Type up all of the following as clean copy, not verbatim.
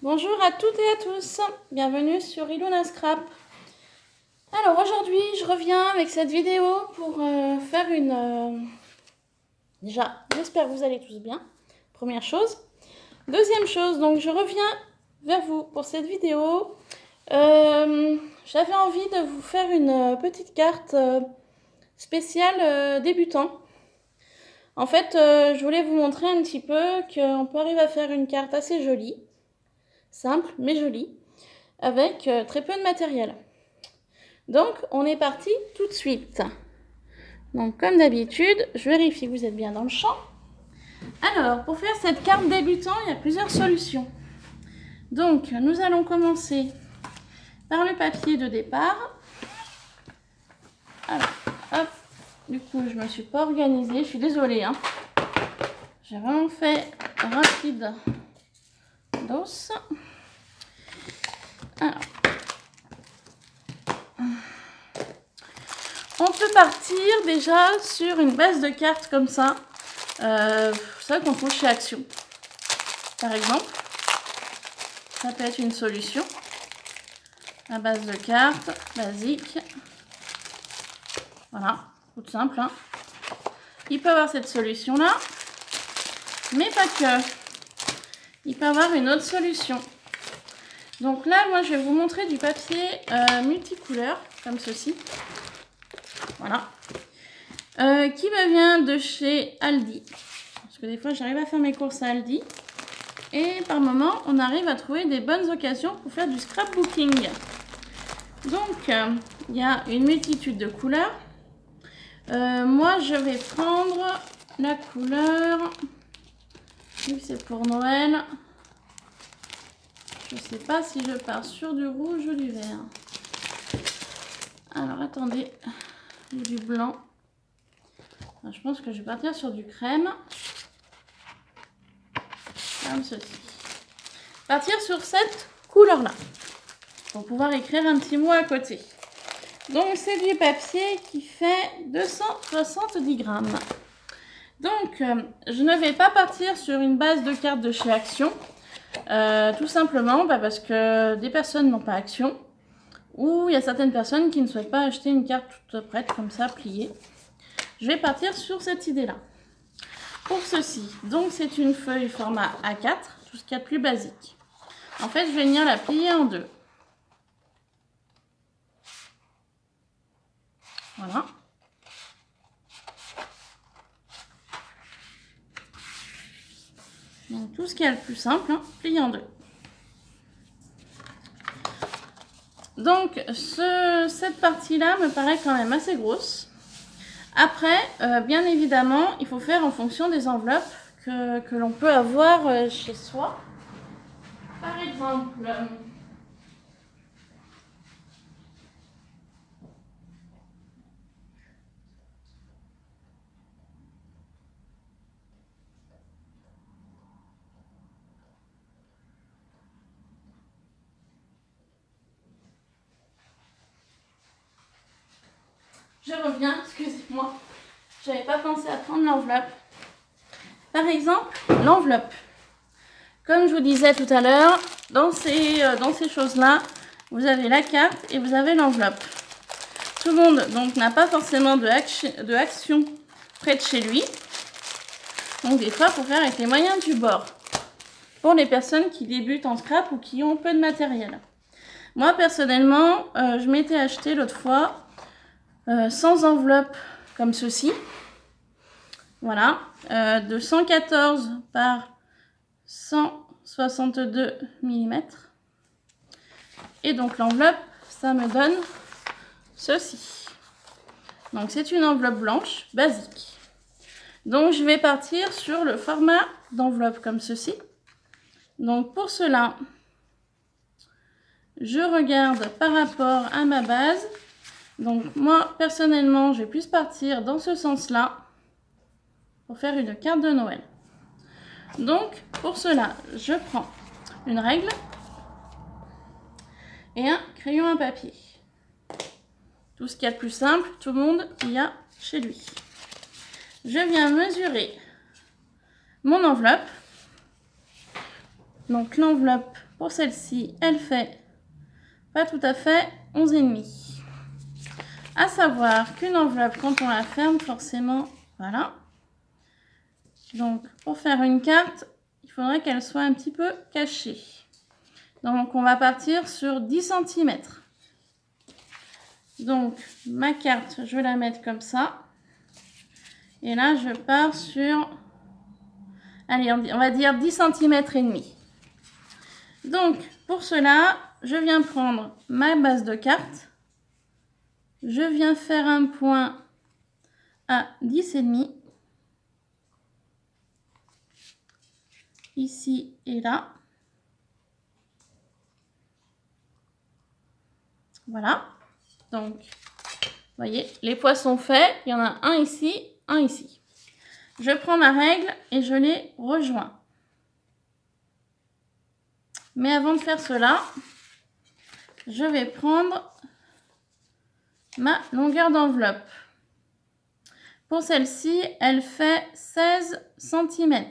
Bonjour à toutes et à tous, bienvenue sur Ilona Scrap. Alors aujourd'hui je reviens avec cette vidéo pour faire une... Déjà, j'espère que vous allez tous bien, première chose. Deuxième chose, donc je reviens vers vous pour cette vidéo. J'avais envie de vous faire une petite carte spéciale débutant. En fait, je voulais vous montrer un petit peu qu'on peut arriver à faire une carte assez jolie. Simple mais jolie, avec très peu de matériel. Donc on est parti tout de suite. Donc comme d'habitude, je vérifie que vous êtes bien dans le champ. Alors pour faire cette carte débutant, il y a plusieurs solutions. Donc nous allons commencer par le papier de départ. Alors hop, du coup je me suis pas organisée, je suis désolée hein. J'ai vraiment fait rapide d'os. Alors, on peut partir déjà sur une base de cartes comme ça, ça qu'on trouve chez Action, par exemple. Ça peut être une solution. La base de cartes basique, voilà, tout simple. Hein. Il peut avoir cette solution là, mais pas que. Il peut avoir une autre solution. Donc là, moi, je vais vous montrer du papier multicouleur, comme ceci. Voilà. Qui me vient de chez Aldi. Parce que des fois, j'arrive à faire mes courses à Aldi. Et par moment, on arrive à trouver des bonnes occasions pour faire du scrapbooking. Donc, il y a une multitude de couleurs. Moi, je vais prendre la couleur... C'est pour Noël. Je ne sais pas si je pars sur du rouge ou du vert. Alors, attendez. Il y a du blanc. Alors, je pense que je vais partir sur du crème. Comme ceci. Partir sur cette couleur-là. Pour pouvoir écrire un petit mot à côté. Donc, c'est du papier qui fait 270 grammes. Donc, je ne vais pas partir sur une base de cartes de chez Action. Tout simplement parce que des personnes n'ont pas Action. Ou il y a certaines personnes qui ne souhaitent pas acheter une carte toute prête, comme ça, pliée. Je vais partir sur cette idée-là. Pour ceci, donc c'est une feuille format A4, tout ce qu'il y a de plus basique. En fait, je vais venir la plier en deux. Voilà. Donc tout ce qui est le plus simple, hein, plié en deux. Donc cette partie-là me paraît quand même assez grosse. Après, bien évidemment, il faut faire en fonction des enveloppes que l'on peut avoir chez soi. Par exemple, je reviens, excusez-moi, je n'avais pas pensé à prendre l'enveloppe. Par exemple, l'enveloppe. Comme je vous disais tout à l'heure, dans ces choses-là, vous avez la carte et vous avez l'enveloppe. Tout le monde donc n'a pas forcément de Action près de chez lui. Donc des fois, il faut faire avec les moyens du bord. Pour les personnes qui débutent en scrap ou qui ont peu de matériel. Moi, personnellement, je m'étais acheté l'autre fois sans enveloppe comme ceci. Voilà, de 114 par 162 mm. Et donc l'enveloppe, ça me donne ceci. Donc c'est une enveloppe blanche, basique. Donc je vais partir sur le format d'enveloppe comme ceci. Donc pour cela, je regarde par rapport à ma base. Donc moi, personnellement, je vais plus partir dans ce sens-là pour faire une carte de Noël. Donc, pour cela, je prends une règle et un crayon à papier. Tout ce qu'il y a de plus simple, tout le monde y a chez lui. Je viens mesurer mon enveloppe. Donc l'enveloppe pour celle-ci, elle fait pas tout à fait 11,5. À savoir qu'une enveloppe, quand on la ferme, forcément, voilà. Donc pour faire une carte, il faudrait qu'elle soit un petit peu cachée. Donc on va partir sur 10 cm. Donc ma carte, je vais la mettre comme ça. Et là, je pars sur, allez, on va dire 10 cm et demi. Donc, pour cela, je viens prendre ma base de carte. Je viens faire un point à 10,5. Ici et là. Voilà. Donc, vous voyez, les points sont faits. Il y en a un ici, un ici. Je prends ma règle et je les rejoins. Mais avant de faire cela, je vais prendre ma longueur d'enveloppe. Pour celle-ci, elle fait 16 cm.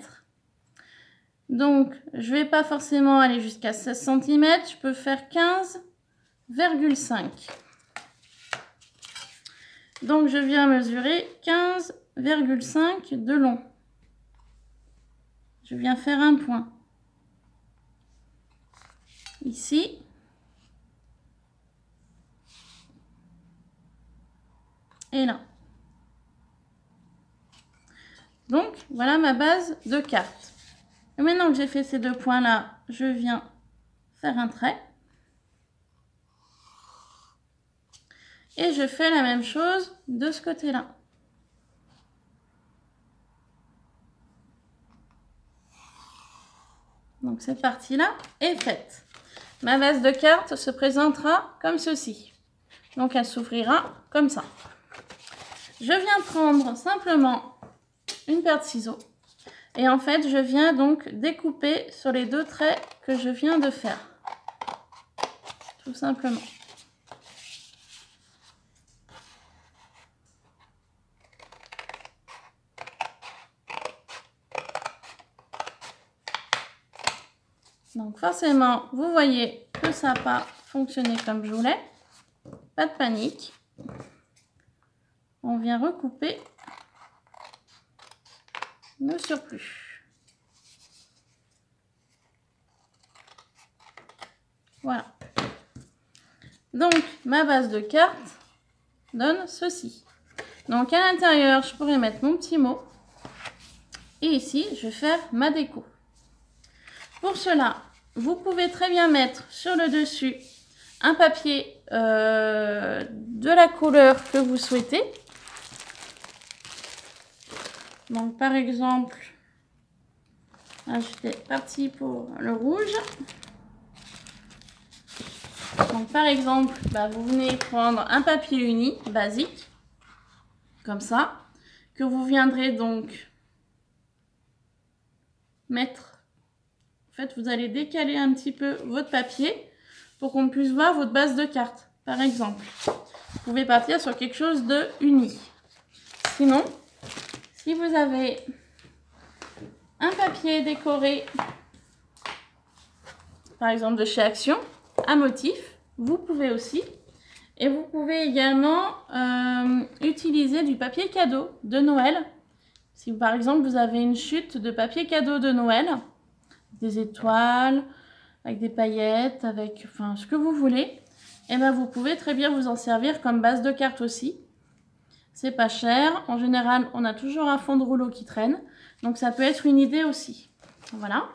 Donc, je ne vais pas forcément aller jusqu'à 16 cm. Je peux faire 15,5. Donc, je viens mesurer 15,5 de long. Je viens faire un point. Ici. Et là. Donc, voilà ma base de carte. Et maintenant que j'ai fait ces deux points-là, je viens faire un trait. Et je fais la même chose de ce côté-là. Donc, cette partie-là est faite. Ma base de carte se présentera comme ceci. Donc, elle s'ouvrira comme ça. Je viens prendre simplement une paire de ciseaux. Et en fait, je viens donc découper sur les deux traits que je viens de faire. Tout simplement. Donc forcément, vous voyez que ça n'a pas fonctionné comme je voulais. Pas de panique. On vient recouper le surplus. Voilà. Donc, ma base de carte donne ceci. Donc, à l'intérieur, je pourrais mettre mon petit mot. Et ici, je vais faire ma déco. Pour cela, vous pouvez très bien mettre sur le dessus un papier de la couleur que vous souhaitez. Donc, par exemple, là, j'étais partie pour le rouge. Donc, par exemple, vous venez prendre un papier uni basique, comme ça, que vous viendrez donc mettre. En fait, vous allez décaler un petit peu votre papier pour qu'on puisse voir votre base de carte, par exemple. Vous pouvez partir sur quelque chose de uni. Sinon, si vous avez un papier décoré, par exemple de chez Action, à motif, vous pouvez aussi. Et vous pouvez également utiliser du papier cadeau de Noël. Si par exemple vous avez une chute de papier cadeau de Noël, des étoiles, avec des paillettes, avec enfin ce que vous voulez, et bien vous pouvez très bien vous en servir comme base de carte aussi. C'est pas cher. En général, on a toujours un fond de rouleau qui traîne. Donc ça peut être une idée aussi. Voilà.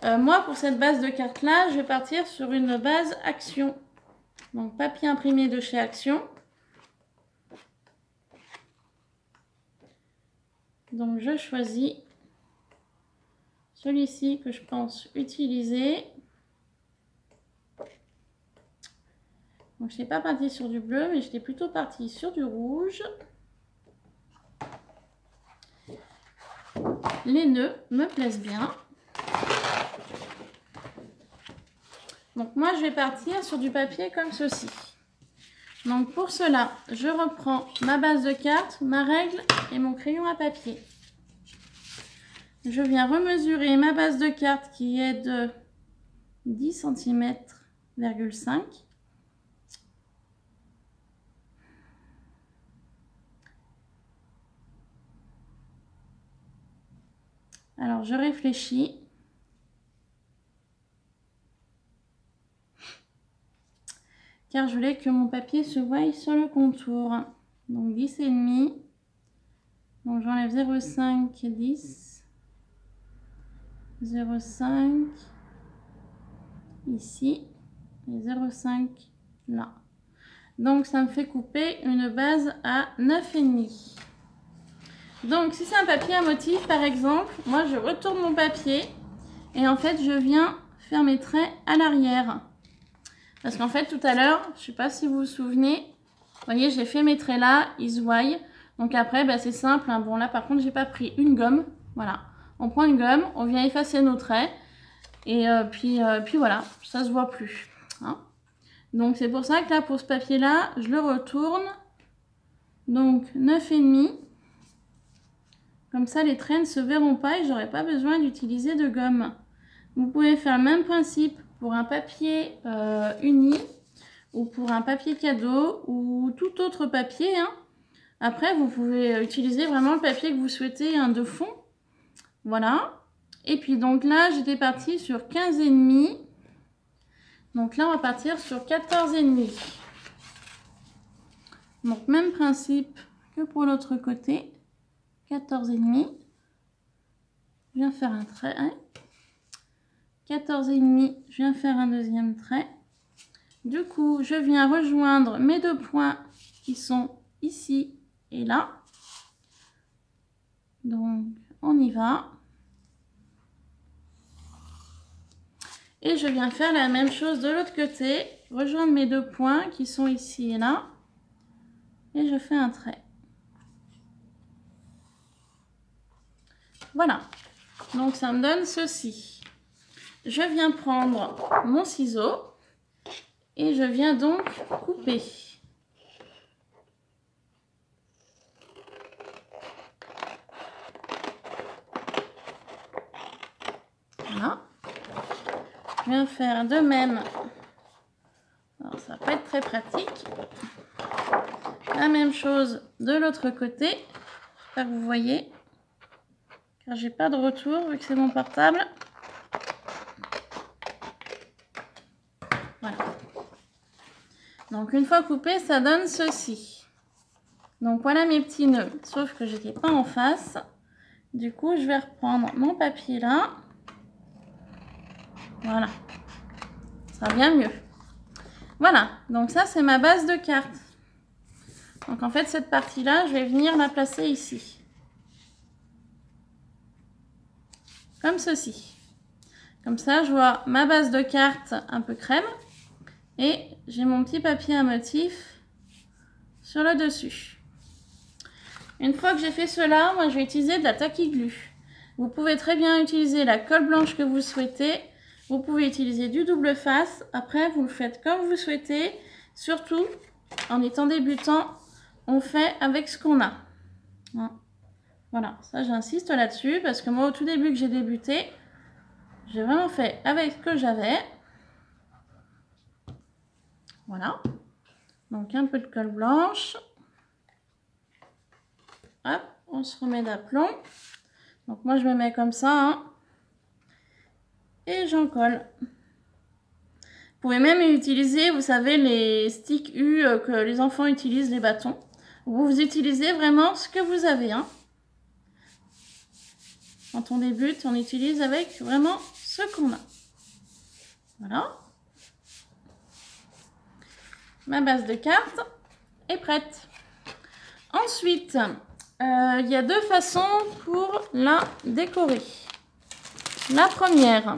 Moi, pour cette base de carte-là, je vais partir sur une base Action. Donc, papier imprimé de chez Action. Donc, je choisis celui-ci que je pense utiliser. Donc, je n'étais pas partie sur du bleu, mais j'étais plutôt partie sur du rouge. Les nœuds me plaisent bien. Donc moi, je vais partir sur du papier comme ceci. Donc pour cela, je reprends ma base de carte, ma règle et mon crayon à papier. Je viens remesurer ma base de carte qui est de 10 cm,5. Alors, je réfléchis. Car je voulais que mon papier se voie sur le contour. Donc 10,5. Donc j'enlève 0,5, 10. 0,5 ici. Et 0,5 là. Donc ça me fait couper une base à 9,5. Donc si c'est un papier à motif par exemple, moi je retourne mon papier. Et en fait je viens faire mes traits à l'arrière. Parce qu'en fait, tout à l'heure, je ne sais pas si vous vous souvenez, vous voyez, j'ai fait mes traits là, ils se voient. Donc après, bah, c'est simple. Hein. Bon, là, par contre, j'ai pas pris une gomme. Voilà. On prend une gomme, on vient effacer nos traits. Et puis voilà, ça se voit plus. Hein. Donc, c'est pour ça que là, pour ce papier-là, je le retourne. Donc, 9,5. Comme ça, les traits ne se verront pas et j'aurai pas besoin d'utiliser de gomme. Vous pouvez faire le même principe pour un papier uni ou pour un papier cadeau ou tout autre papier. Hein. Après, vous pouvez utiliser vraiment le papier que vous souhaitez, de fond. Voilà. Et puis donc là, j'étais partie sur 15,5. Donc là, on va partir sur 14,5. Donc même principe que pour l'autre côté. 14,5. Je viens faire un trait. Hein. 14,5, je viens faire un deuxième trait. Du coup, je viens rejoindre mes deux points qui sont ici et là. Donc, on y va. Et je viens faire la même chose de l'autre côté. Rejoindre mes deux points qui sont ici et là. Et je fais un trait. Voilà. Donc, ça me donne ceci. Je viens prendre mon ciseau et je viens donc couper. Voilà. Je viens faire de même. Alors, ça va pas être très pratique. La même chose de l'autre côté. J'espère que vous voyez. Car j'ai pas de retour vu que c'est mon portable. Voilà. Donc une fois coupé, ça donne ceci. Donc voilà mes petits nœuds. Sauf que j'étais pas en face. Du coup, je vais reprendre mon papier là. Voilà. Ça va bien mieux. Voilà. Donc ça, c'est ma base de carte. Donc en fait, cette partie-là, je vais venir la placer ici. Comme ceci. Comme ça, je vois ma base de carte un peu crème. Et j'ai mon petit papier à motif sur le dessus. Une fois que j'ai fait cela, moi je vais utiliser de la tacky glue. Vous pouvez très bien utiliser la colle blanche que vous souhaitez. Vous pouvez utiliser du double face. Après, vous le faites comme vous souhaitez. Surtout, en étant débutant, on fait avec ce qu'on a. Voilà, ça j'insiste là-dessus parce que moi au tout début que j'ai débuté, j'ai vraiment fait avec ce que j'avais. Voilà. Donc un peu de colle blanche. Hop, on se remet d'aplomb. Donc moi je me mets comme ça. Hein, et j'en colle. Vous pouvez même utiliser, vous savez, les sticks U que les enfants utilisent, les bâtons. Vous utilisez vraiment ce que vous avez. Hein. Quand on débute, on utilise avec vraiment ce qu'on a. Voilà. Ma base de carte est prête. Ensuite, il y a deux façons pour la décorer. La première,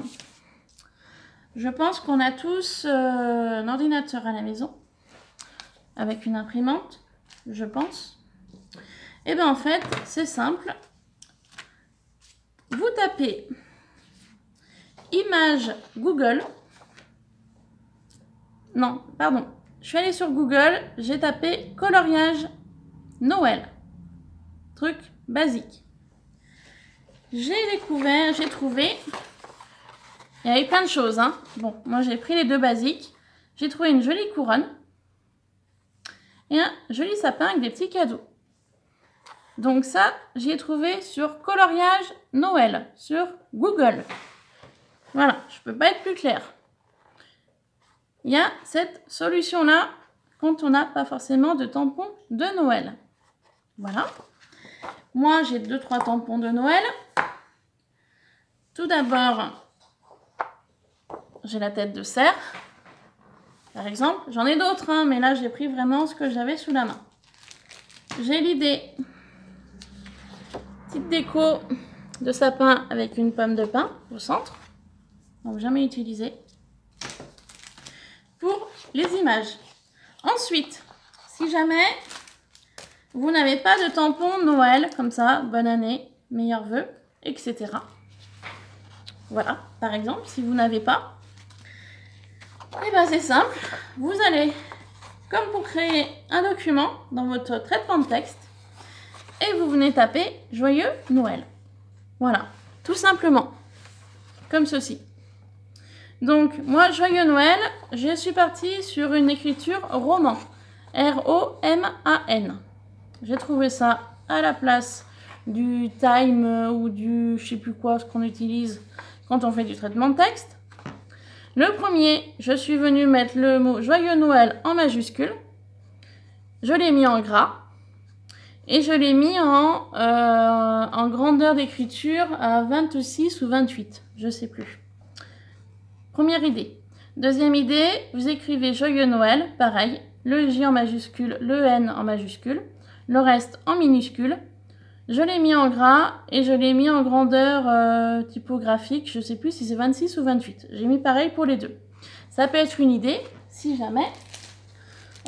je pense qu'on a tous un ordinateur à la maison avec une imprimante, je pense. Et bien en fait, c'est simple. Vous tapez image Google. Non, pardon. Je suis allée sur Google, j'ai tapé coloriage Noël. Truc basique. J'ai trouvé. Il y avait plein de choses, hein. Bon, moi j'ai pris les deux basiques. J'ai trouvé une jolie couronne et un joli sapin avec des petits cadeaux. Donc ça, j'y ai trouvé sur Coloriage Noël, sur Google. Voilà, je peux pas être plus claire. Il y a cette solution-là quand on n'a pas forcément de tampons de Noël. Voilà. Moi, j'ai 2-3 tampons de Noël. Tout d'abord, j'ai la tête de cerf, par exemple. J'en ai d'autres, hein, mais là, j'ai pris vraiment ce que j'avais sous la main. J'ai l'idée, petite déco de sapin avec une pomme de pin au centre. Donc, jamais utilisé. Pour les images. Ensuite, si jamais vous n'avez pas de tampon Noël, comme ça, bonne année, meilleurs vœux, etc. Voilà, par exemple, si vous n'avez pas, et bien c'est simple, vous allez, comme pour créer un document dans votre traitement de texte, et vous venez taper Joyeux Noël. Voilà, tout simplement, comme ceci. Donc, moi, Joyeux Noël, je suis partie sur une écriture roman, R-O-M-A-N. J'ai trouvé ça à la place du time ou du je sais plus quoi, ce qu'on utilise quand on fait du traitement de texte. Le premier, je suis venue mettre le mot Joyeux Noël en majuscule. Je l'ai mis en gras. Et je l'ai mis en grandeur d'écriture à 26 ou 28, je sais plus. Première idée. Deuxième idée, vous écrivez Joyeux Noël, pareil, le J en majuscule, le N en majuscule, le reste en minuscule. Je l'ai mis en gras et je l'ai mis en grandeur typographique, je ne sais plus si c'est 26 ou 28. J'ai mis pareil pour les deux. Ça peut être une idée si jamais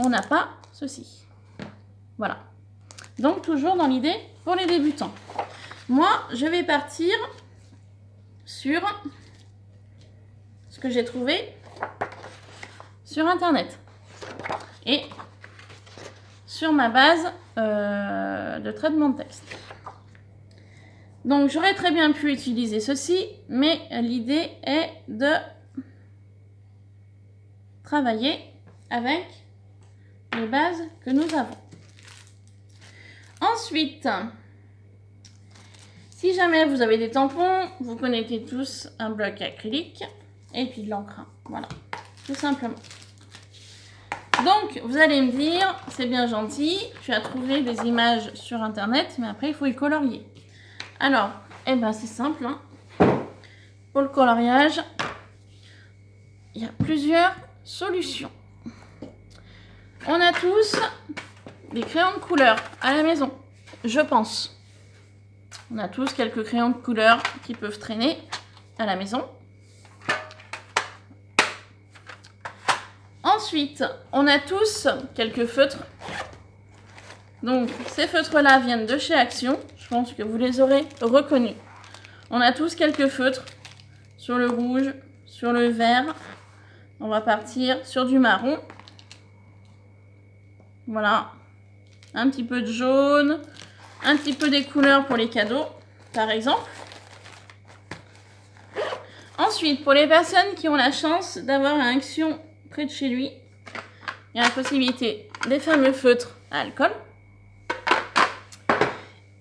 on n'a pas ceci. Voilà. Donc toujours dans l'idée pour les débutants. Moi, je vais partir sur ce que j'ai trouvé sur internet et sur ma base de traitement de texte. Donc j'aurais très bien pu utiliser ceci, mais l'idée est de travailler avec les bases que nous avons. Ensuite, si jamais vous avez des tampons, vous connaissez tous un bloc acrylique et puis de l'encre. Voilà, tout simplement. Donc, vous allez me dire, c'est bien gentil, tu as trouvé des images sur internet, mais après, il faut y colorier. Alors, eh ben, c'est simple. Hein. Pour le coloriage, il y a plusieurs solutions. On a tous des crayons de couleur à la maison, je pense. On a tous quelques crayons de couleur qui peuvent traîner à la maison. Ensuite, on a tous quelques feutres. Donc, ces feutres-là viennent de chez Action. Je pense que vous les aurez reconnus. On a tous quelques feutres sur le rouge, sur le vert. On va partir sur du marron. Voilà. Un petit peu de jaune. Un petit peu des couleurs pour les cadeaux, par exemple. Ensuite, pour les personnes qui ont la chance d'avoir un Action près de chez lui, il y a la possibilité des fameux feutres à alcool.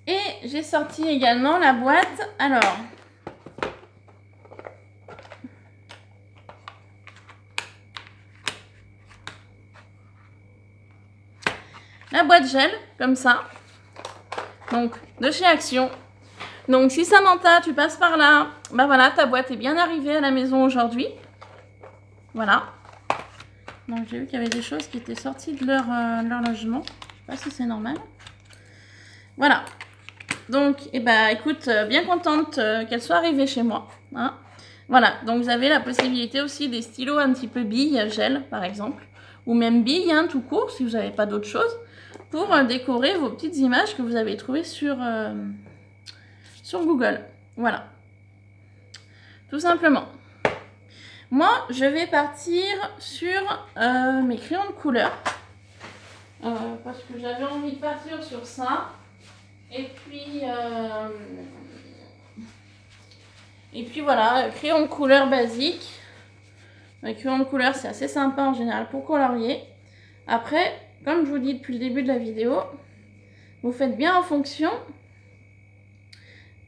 Et j'ai sorti également la boîte. Alors, la boîte gel, comme ça. Donc, de chez Action. Donc, si Samantha, tu passes par là, ben voilà, ta boîte est bien arrivée à la maison aujourd'hui. Voilà. Donc, j'ai vu qu'il y avait des choses qui étaient sorties de leur logement. Je sais pas si c'est normal. Voilà. Donc, eh ben, écoute, bien contente qu'elle soit arrivée chez moi. Hein. Voilà. Donc, vous avez la possibilité aussi des stylos un petit peu billes, gel, par exemple. Ou même billes, hein, tout court, si vous n'avez pas d'autre chose. Pour décorer vos petites images que vous avez trouvées sur Google. Voilà. Tout simplement. Moi, je vais partir sur mes crayons de couleur. Parce que j'avais envie de partir sur ça. Et puis Et puis voilà, crayon de couleur basique. Le crayon de couleur, c'est assez sympa en général pour colorier. Après, comme je vous dis depuis le début de la vidéo, vous faites bien en fonction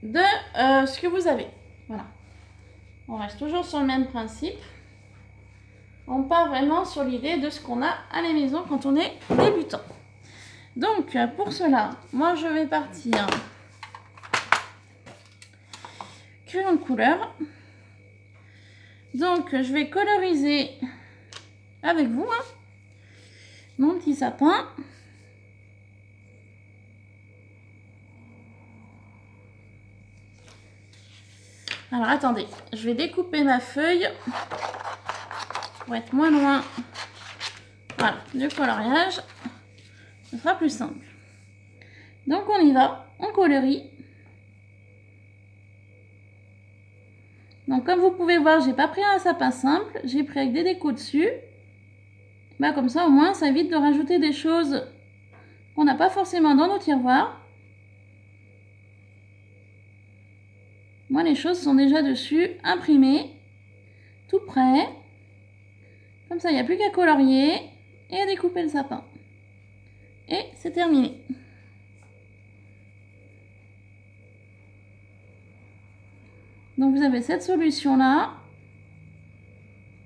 de ce que vous avez. Voilà. On reste toujours sur le même principe. On part vraiment sur l'idée de ce qu'on a à la maison quand on est débutant. Donc, pour cela, moi, je vais partir crayon de couleur. Donc, je vais coloriser avec vous mon petit sapin. Alors, attendez, je vais découper ma feuille pour être moins loin. Voilà, du coloriage. Ce sera plus simple. Donc, on y va, on colorie. Donc, comme vous pouvez voir, j'ai pas pris un sapin simple, j'ai pris avec des décos dessus. Bah, comme ça, au moins, ça évite de rajouter des choses qu'on n'a pas forcément dans nos tiroirs. Moi, les choses sont déjà dessus, imprimées, tout prêt. Comme ça, il n'y a plus qu'à colorier et à découper le sapin. Et c'est terminé. Donc, vous avez cette solution-là.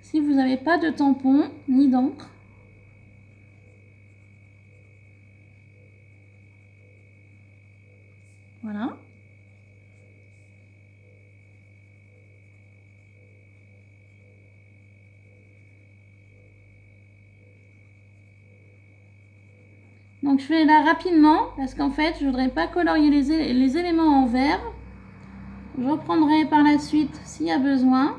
Si vous n'avez pas de tampon ni d'encre. Voilà. Donc je fais là rapidement parce qu'en fait je voudrais pas colorier les éléments en vert. Je reprendrai par la suite s'il y a besoin.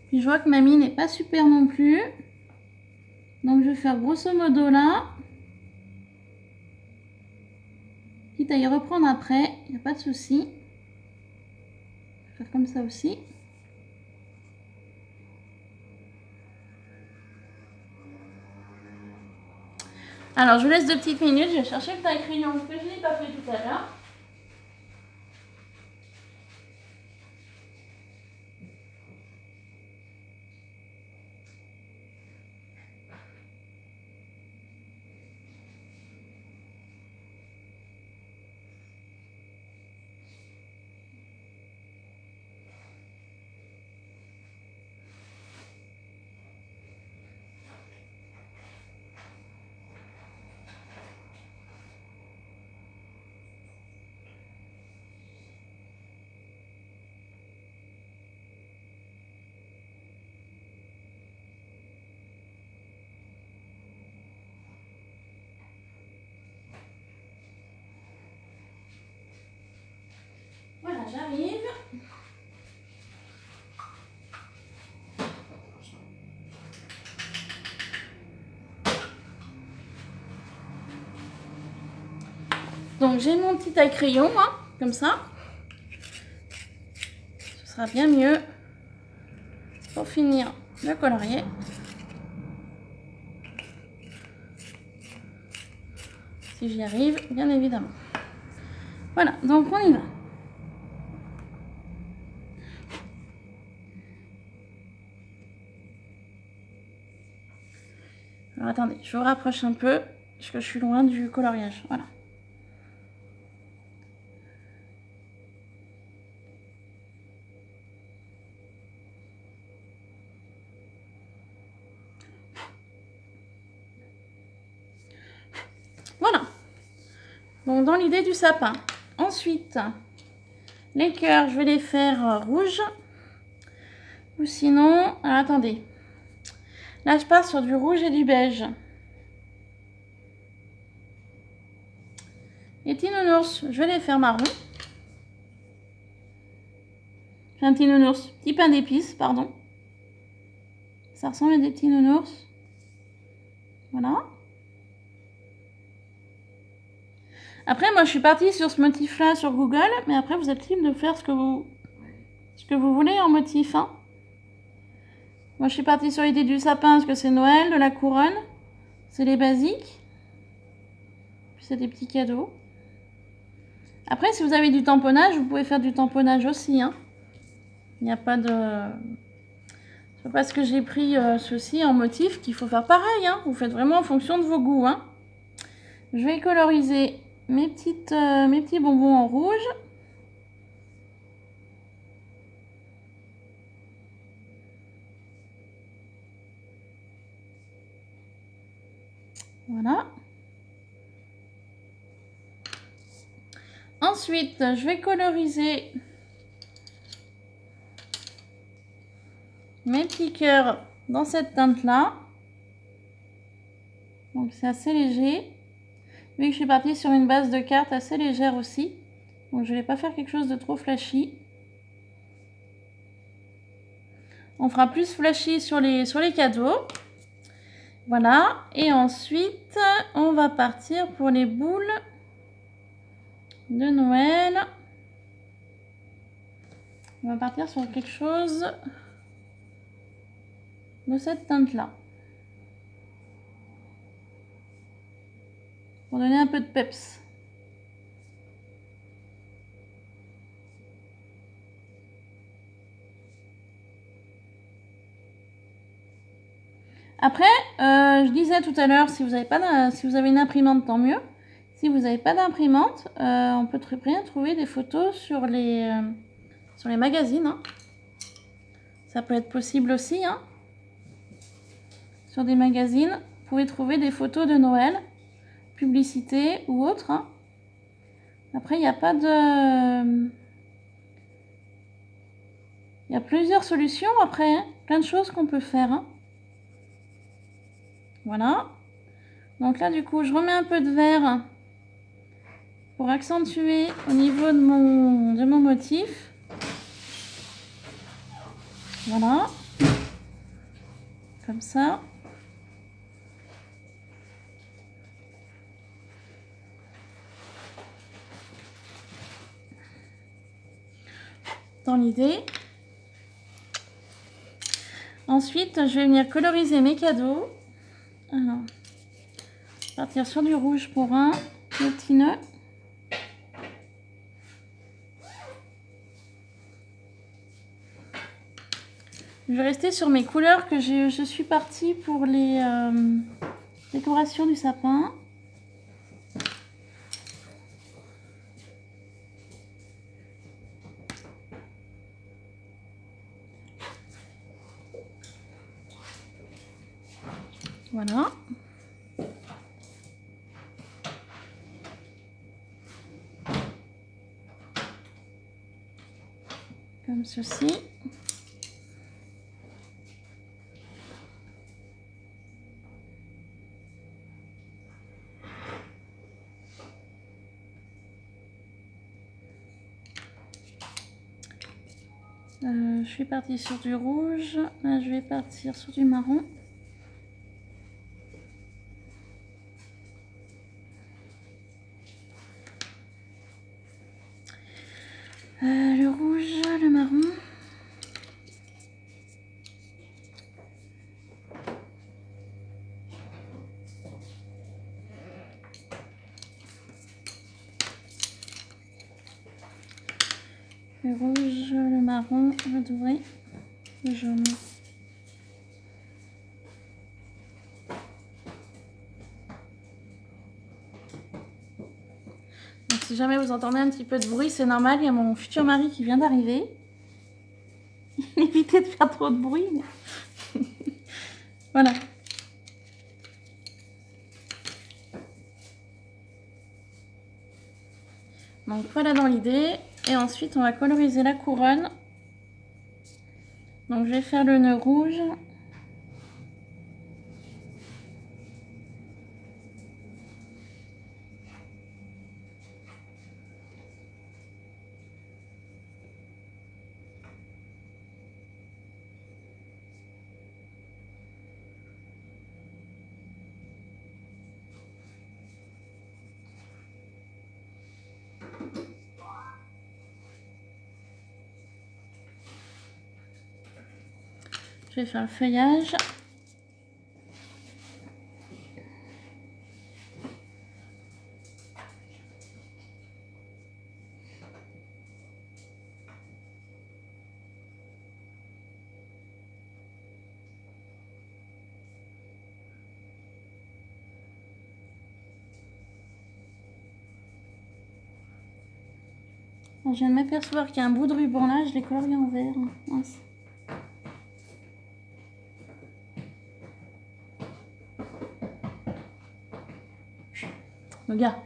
Puis je vois que ma mie n'est pas super non plus. Donc je vais faire grosso modo là. Quitte à y reprendre après, il n'y a pas de souci. Je vais faire comme ça aussi. Alors, je vous laisse 2 petites minutes. Je vais chercher le taille-crayon que je n'ai pas fait tout à l'heure. Voilà, j'arrive. Donc j'ai mon petit taille-crayon, comme ça. Ce sera bien mieux pour finir de colorier. Si j'y arrive, bien évidemment. Voilà, donc on y va. Alors attendez, je vous rapproche un peu, parce que je suis loin du coloriage. Voilà. Voilà. Donc dans l'idée du sapin. Ensuite, les cœurs, je vais les faire rouges. Ou sinon, alors attendez. Là, je pars sur du rouge et du beige. Les petits nounours, je vais les faire marron. J'ai un petit nounours, petit pain d'épices, pardon. Ça ressemble à des petits nounours. Voilà. Après, moi, je suis partie sur ce motif-là sur Google, mais après, vous êtes libre de faire ce que vous voulez en motif. Hein. Moi, je suis partie sur l'idée du sapin, parce que c'est Noël, de la couronne. C'est les basiques. Puis c'est des petits cadeaux. Après, si vous avez du tamponnage, vous pouvez faire du tamponnage aussi. Hein. Il n'y a pas de... C'est parce que j'ai pris ceci en motif qu'il faut faire pareil. Hein. Vous faites vraiment en fonction de vos goûts. Hein. Je vais coloriser mes petits bonbons en rouge. Voilà. Ensuite, je vais coloriser mes petits cœurs dans cette teinte-là. Donc c'est assez léger. Vu que je suis partie sur une base de cartes assez légère aussi. Donc je ne vais pas faire quelque chose de trop flashy. On fera plus flashy sur les cadeaux. Voilà. Et ensuite, on va partir pour les boules de Noël. On va partir sur quelque chose de cette teinte-là. Pour donner un peu de peps. Après, je disais tout à l'heure, si vous avez une imprimante, tant mieux. Si vous n'avez pas d'imprimante, on peut très bien trouver des photos sur les magazines. Hein. Ça peut être possible aussi. Hein. Sur des magazines, vous pouvez trouver des photos de Noël, publicité ou autre. Hein. Après, il n'y a pas de... Il y a plusieurs solutions après. Hein. Plein de choses qu'on peut faire. Hein. Voilà. Donc là, du coup, je remets un peu de vert pour accentuer au niveau de mon motif. Voilà. Comme ça. Dans l'idée. Ensuite, je vais venir coloriser mes cadeaux. Alors, partir sur du rouge pour un petit nœud. Je vais rester sur mes couleurs que je suis partie pour les décorations du sapin. Voilà. Comme ceci. Je suis partie sur du rouge. Là, je vais partir sur du marron. Le rouge, le marron. Le rouge, le marron, le doré, le jaune. Donc, si jamais vous entendez un petit peu de bruit, c'est normal, il y a mon futur mari qui vient d'arriver. Évitez de faire trop de bruit. Mais... voilà. Donc voilà dans l'idée. Et ensuite, on va coloriser la couronne. Donc je vais faire le nœud rouge. Je vais faire le feuillage. Alors, je viens de m'apercevoir qu'il y a un bout de ruban là, je l'ai colorié en vert. Mince. Regarde.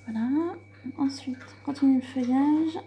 Voilà. Ensuite, on continue le feuillage.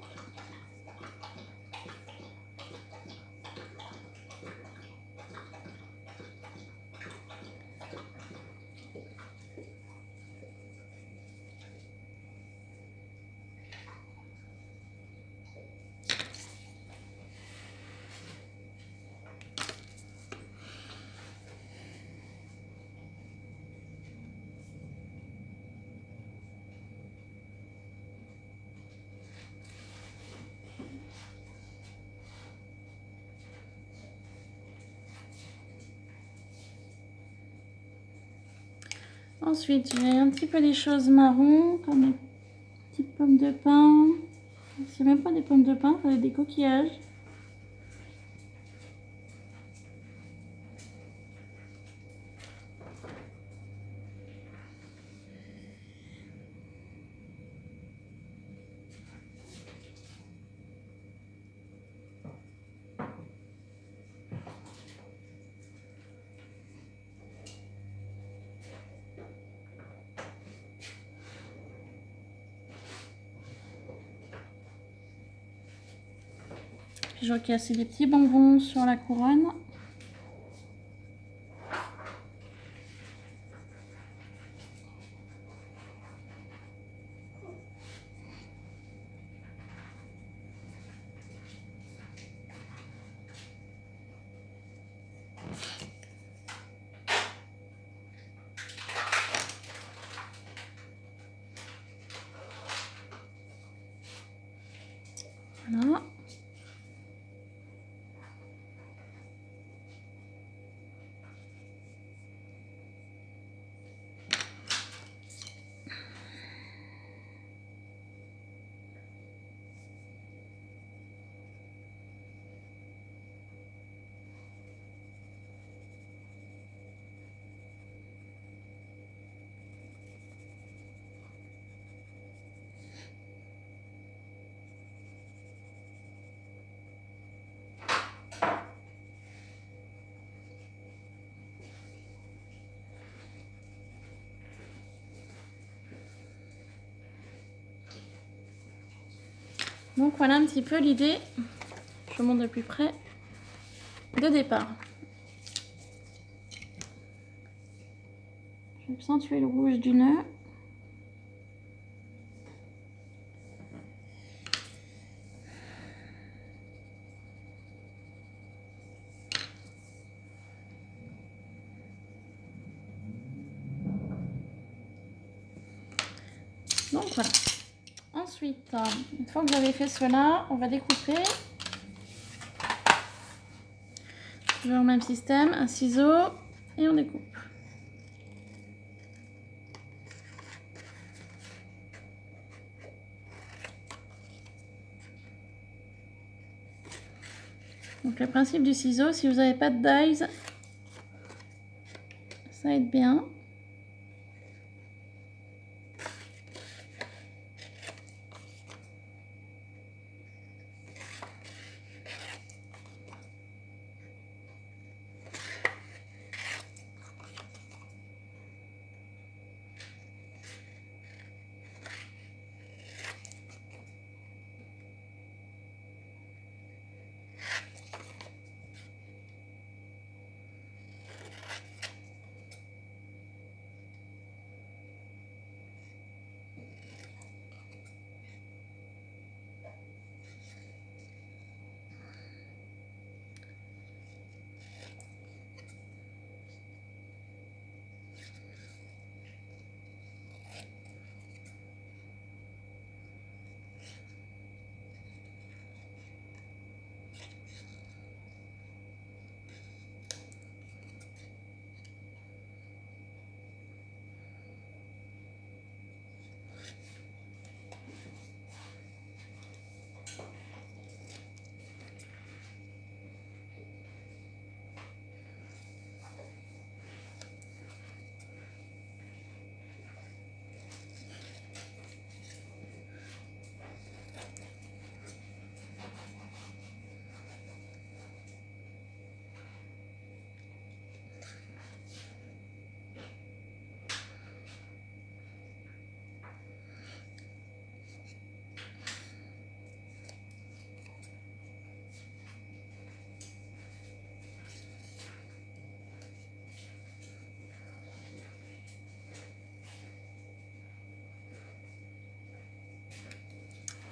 Ensuite, j'ai un petit peu des choses marron, comme des petites pommes de pin. C'est même pas des pommes de pin, c'est des coquillages. Puis je vois qu'il y a aussi des petits bonbons sur la couronne. Voilà. Donc voilà un petit peu l'idée, je vous montre de plus près, de départ. Je vais accentuer le rouge du nœud. Donc voilà. Ensuite, une fois que j'avais fait cela, on va découper. Toujours le même système, un ciseau et on découpe. Donc le principe du ciseau, si vous n'avez pas de dies, ça aide bien.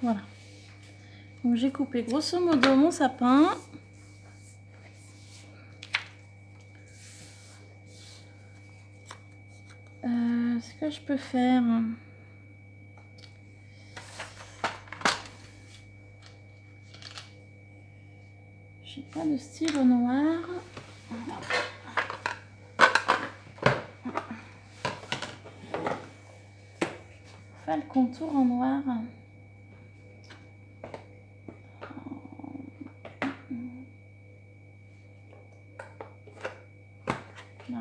Voilà. Donc j'ai coupé grosso modo mon sapin. Ce que je peux faire, j'ai pas de stylo noir. Faire le contour en noir. Là.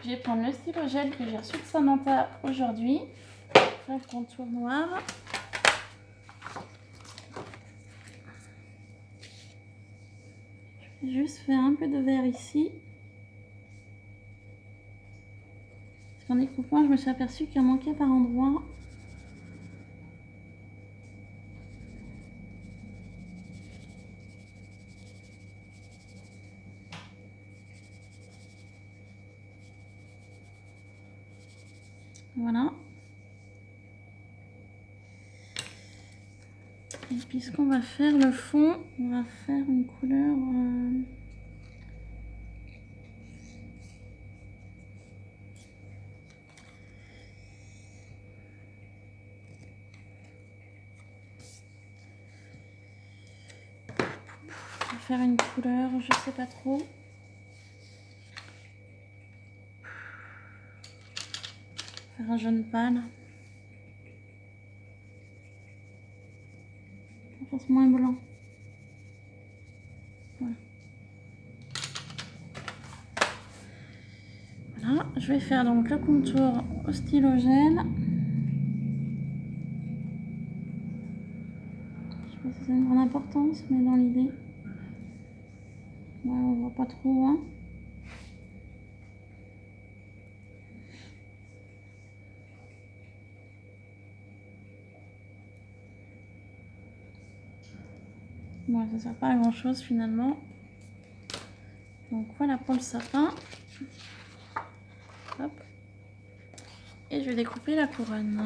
Je vais prendre le stylo gel que j'ai reçu de Samantha aujourd'hui. Faire le contour noir. Je vais juste faire un peu de vert ici. Parce qu'en découpant, je me suis aperçue qu'il en manquait par endroit. Voilà. Et puis ce qu'on va faire, le fond, on va faire une couleur... On va faire une couleur, je sais pas trop. Faire un jaune pâle. Pas forcément un blanc. Voilà. Voilà, je vais faire donc le contour au stylo gel. Je sais pas si ça a une grande importance, mais dans l'idée. Ouais, on voit pas trop, hein. Bon, ça sert pas à grand chose finalement. Donc voilà pour le sapin. Hop. Et je vais découper la couronne.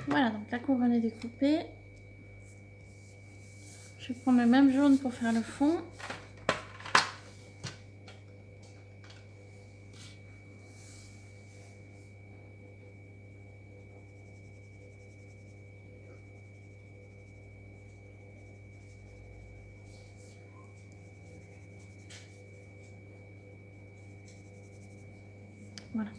Voilà, donc la couronne est découpée. Je vais prendre le même jaune pour faire le fond. Voilà.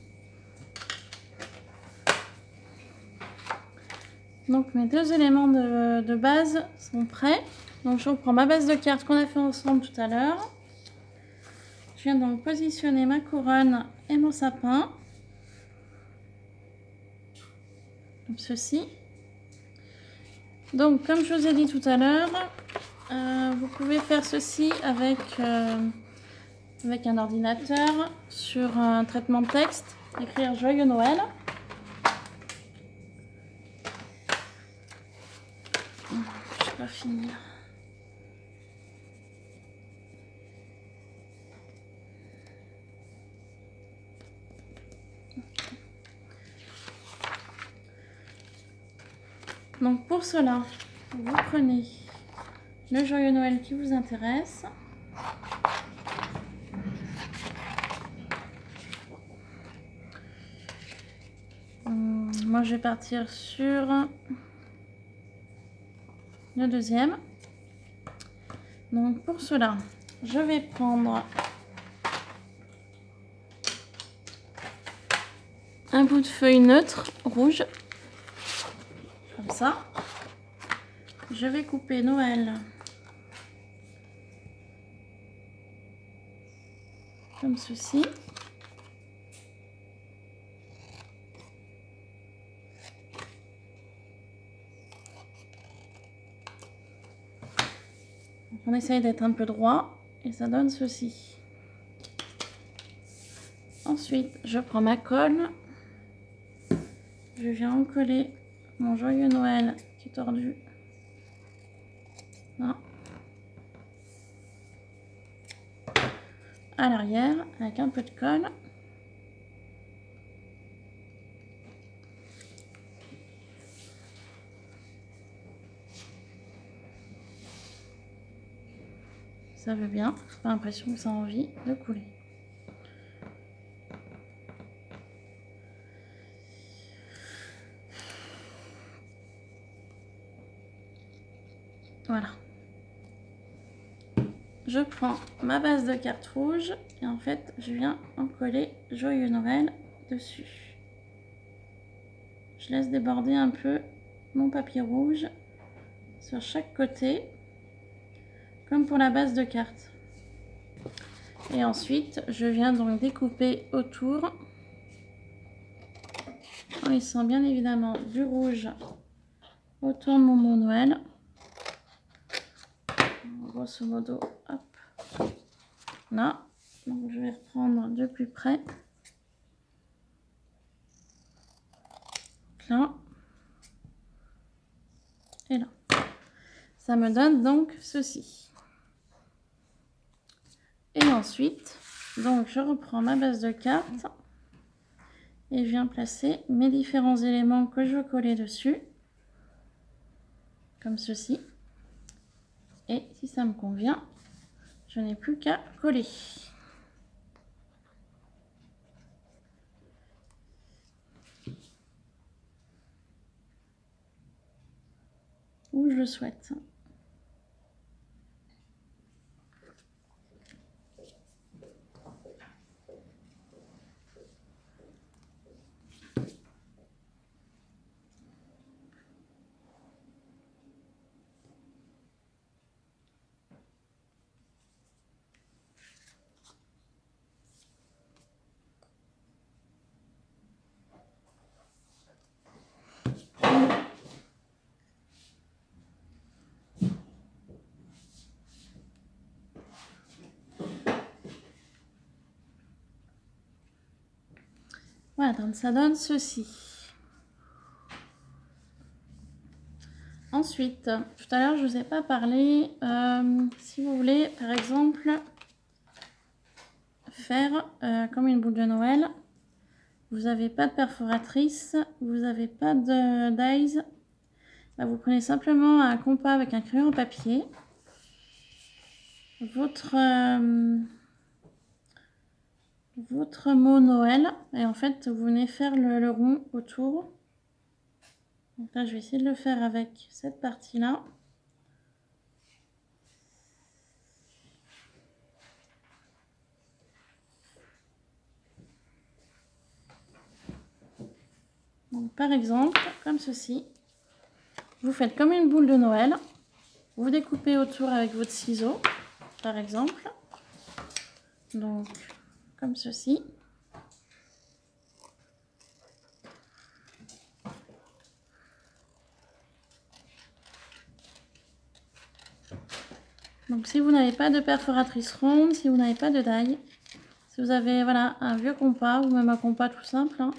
Donc mes deux éléments de base sont prêts. Donc je reprends ma base de cartes qu'on a fait ensemble tout à l'heure. Je viens donc positionner ma couronne et mon sapin. Comme ceci. Donc, comme je vous ai dit tout à l'heure, vous pouvez faire ceci avec un ordinateur sur un traitement de texte, écrire Joyeux Noël. Je n'ai pas fini. Donc pour cela, vous prenez le Joyeux Noël qui vous intéresse. Moi, je vais partir sur le deuxième. Donc pour cela, je vais prendre un bout de feuille neutre rouge, comme ça. Je vais couper Noël comme ceci. On essaye d'être un peu droit et ça donne ceci. Ensuite, je prends ma colle. Je viens en coller mon Joyeux Noël qui est tordu. Là. À l'arrière avec un peu de colle. Ça veut bien, j'ai pas l'impression que ça a envie de couler. Voilà. Je prends ma base de carte rouge et en fait je viens en coller Joyeux Noël dessus. Je laisse déborder un peu mon papier rouge sur chaque côté, comme pour la base de carte. Et ensuite, je viens donc découper autour, en laissant bien évidemment du rouge autour de mon mot Noël. Grosso modo, hop, là. Donc je vais reprendre de plus près. Là. Et là. Ça me donne donc ceci. Et ensuite, donc je reprends ma base de carte et je viens placer mes différents éléments que je veux coller dessus, comme ceci. Et si ça me convient, je n'ai plus qu'à coller. Où je le souhaite. Voilà, donc ça donne ceci. Ensuite, tout à l'heure, je ne vous ai pas parlé, si vous voulez, par exemple, faire comme une boule de Noël. Vous n'avez pas de perforatrice, vous n'avez pas de dies. Vous prenez simplement un compas avec un crayon en papier. Votre mot Noël. Et en fait, vous venez faire le rond autour. Donc là, je vais essayer de le faire avec cette partie-là. Donc, par exemple, comme ceci. Vous faites comme une boule de Noël. Vous découpez autour avec votre ciseau, par exemple. Donc, comme ceci. Donc si vous n'avez pas de perforatrice ronde, si vous n'avez pas de die, si vous avez voilà, un vieux compas ou même un compas tout simple, hein,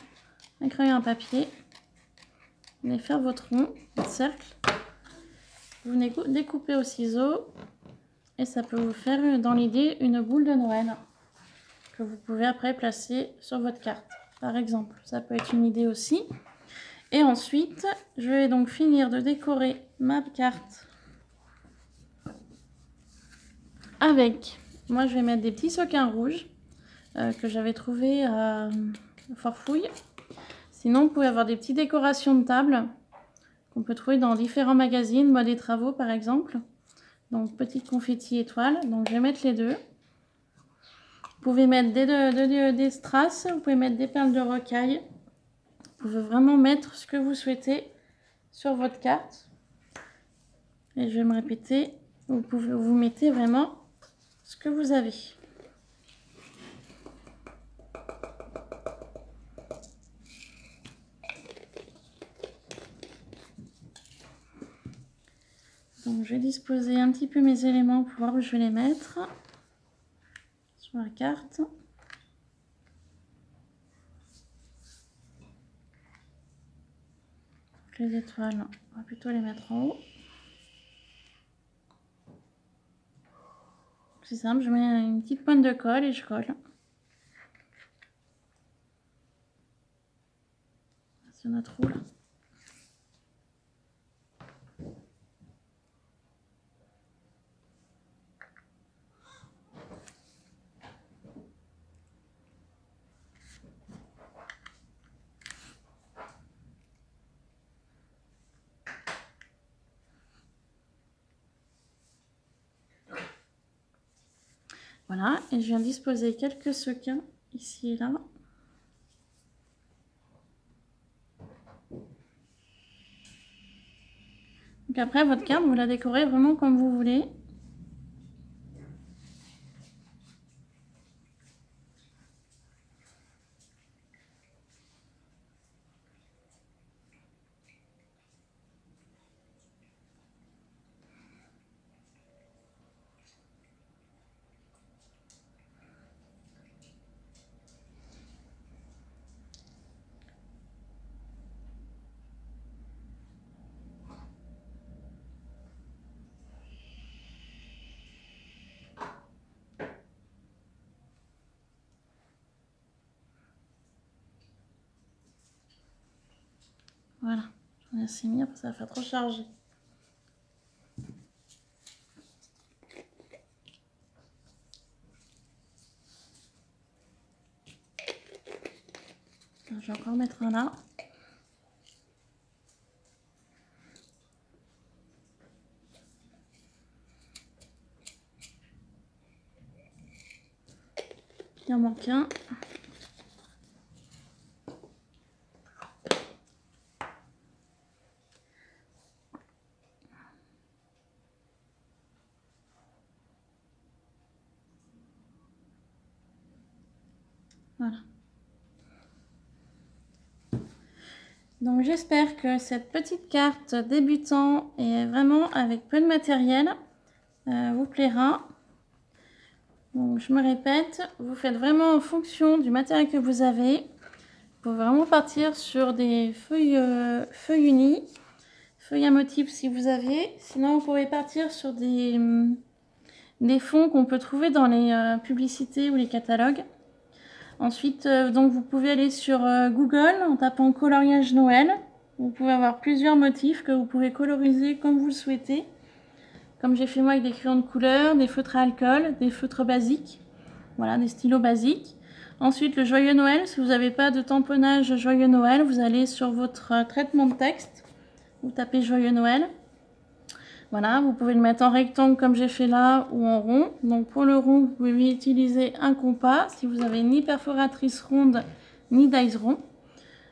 un crayon, un papier, vous allez faire votre rond, votre cercle. Vous découpez au ciseau et ça peut vous faire dans l'idée une boule de Noël que vous pouvez après placer sur votre carte par exemple. Ça peut être une idée aussi. Et ensuite je vais donc finir de décorer ma carte avec, moi je vais mettre des petits sequins rouges que j'avais trouvé à Forfouille. Sinon vous pouvez avoir des petites décorations de table qu'on peut trouver dans différents magazines, Mode et Travaux par exemple. Donc petite confetti étoile, donc je vais mettre les deux. Vous pouvez mettre des strass, vous pouvez mettre des perles de rocaille. Vous pouvez vraiment mettre ce que vous souhaitez sur votre carte. Et je vais me répéter, vous mettez vraiment ce que vous avez. Donc je vais disposer un petit peu mes éléments pour voir où je vais les mettre sur la carte. Les étoiles, on va plutôt les mettre en haut. C'est simple, je mets une petite pointe de colle et je colle. C'est notre trou là. Voilà, et je viens disposer quelques sequins ici et là. Donc après, votre carte, vous la décorez vraiment comme vous voulez. Voilà, j'en ai assez mis, après ça va faire trop chargé. Je vais encore mettre un là. Il en manque un. Voilà. Donc j'espère que cette petite carte débutant et vraiment avec peu de matériel vous plaira. Donc je me répète, vous faites vraiment en fonction du matériel que vous avez. Vous pouvez vraiment partir sur des feuilles unies, feuilles à motif si vous avez. Sinon vous pouvez partir sur des fonds qu'on peut trouver dans les publicités ou les catalogues. Ensuite, donc vous pouvez aller sur Google en tapant coloriage Noël. Vous pouvez avoir plusieurs motifs que vous pouvez coloriser comme vous le souhaitez. Comme j'ai fait moi avec des crayons de couleur, des feutres à alcool, des feutres basiques. Voilà, des stylos basiques. Ensuite, le joyeux Noël. Si vous n'avez pas de tamponnage joyeux Noël, vous allez sur votre traitement de texte. Vous tapez joyeux Noël. Voilà, vous pouvez le mettre en rectangle comme j'ai fait là ou en rond. Donc pour le rond, vous pouvez utiliser un compas si vous avez ni perforatrice ronde ni dies rond.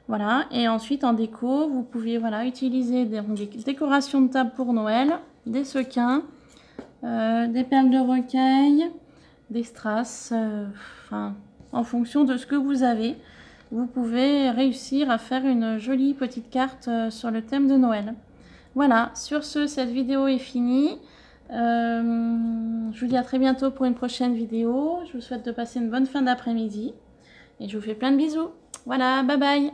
Voilà, et ensuite en déco, vous pouvez voilà, utiliser des décorations de table pour Noël, des sequins, des perles de rocaille, des strass, enfin, en fonction de ce que vous avez. Vous pouvez réussir à faire une jolie petite carte sur le thème de Noël. Voilà, sur ce, cette vidéo est finie. Je vous dis à très bientôt pour une prochaine vidéo. Je vous souhaite de passer une bonne fin d'après-midi. Et je vous fais plein de bisous. Voilà, bye bye.